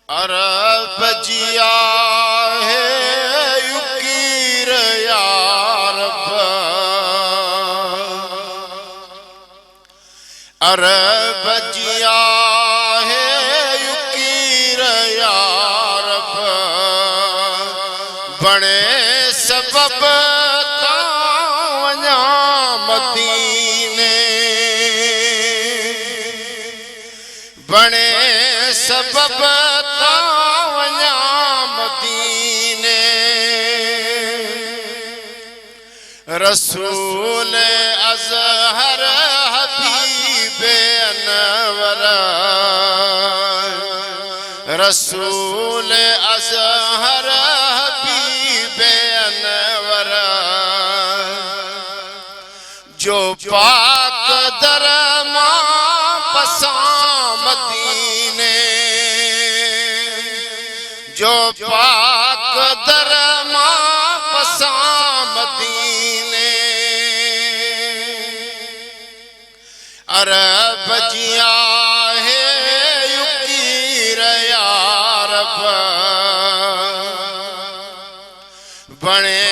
अरब जिया है युकीर यारब, अरब जिया है युकीर यारब, बने सबब तावञा मदीने, बने सबब तावञा मदीने। रसूल अज़हर हबीबे अनवर, रसूल अज़हर हबीबे अनवर, जो पाक दरमा पसां मदीने, जो पाक दरमा पसां मदीने। अरब जिया है युकीर यारब, बने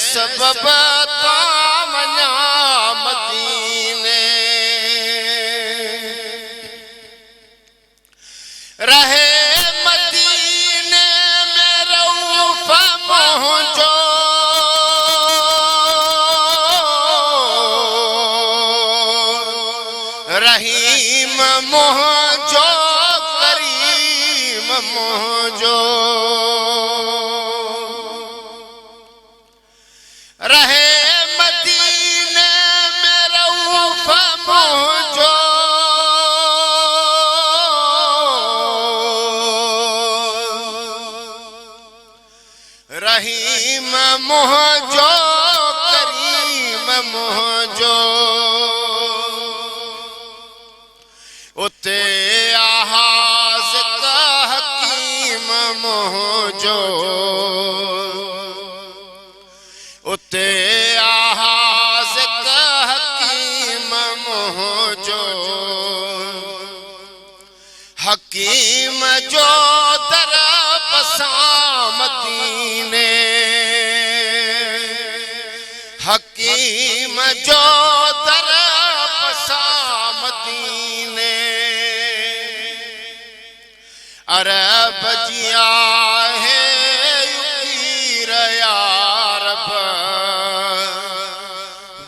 सबब तावञा मदीने। रहे मदीने में रऊफ़ मुंहिंजो, रहीम मुंहिंजो, करीम मुंहिंजो। रहे मदीने में रऊफ़ मुंहिंजो, रहीम मुंहिंजो, करीम मुंहिंजो। उते आहाज़ त हकीम मुंहिंजो, उते आहाज़ त हकीम मुंहिंजो। हकीम जो दर पसां मदीने, हकीम जो दर पसां मदीने। अरब जिया है युकीर यारब,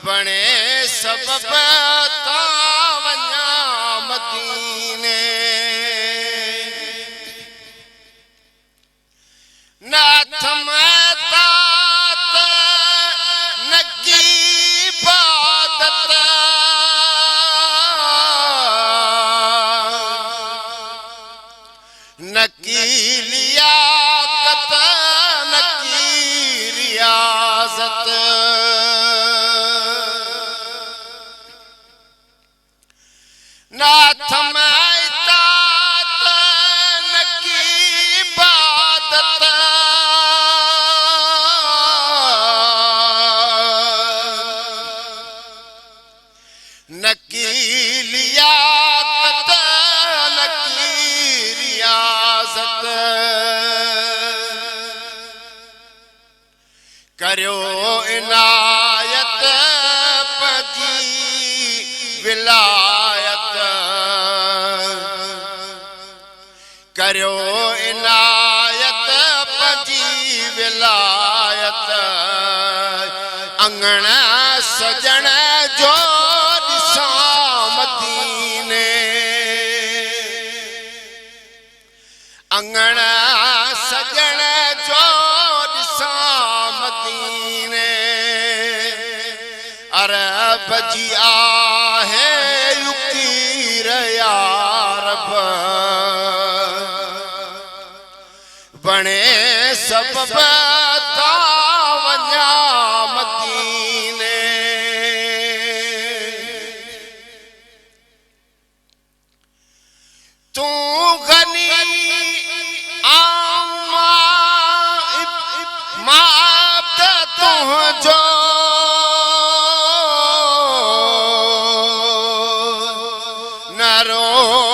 बने सबब तावञा मदीने। नाथ महता नकी इबादत, नकी लियाकत, नकी रियाज़त। नाथ महता नकी इबादत, नकी लियाकत, नकी रियाज़त। करियो इनायत पंहिंजी विलायत, करियो इनायत पंहिंजी विलायत। अंगण सजण जो ॾिसां मदीने, अंगण सजण जो ॾिसां मदीने। अरब जिया है युकीर यारब, बने सबब तावञा मदीने। तू गनी मात तुझो, न रो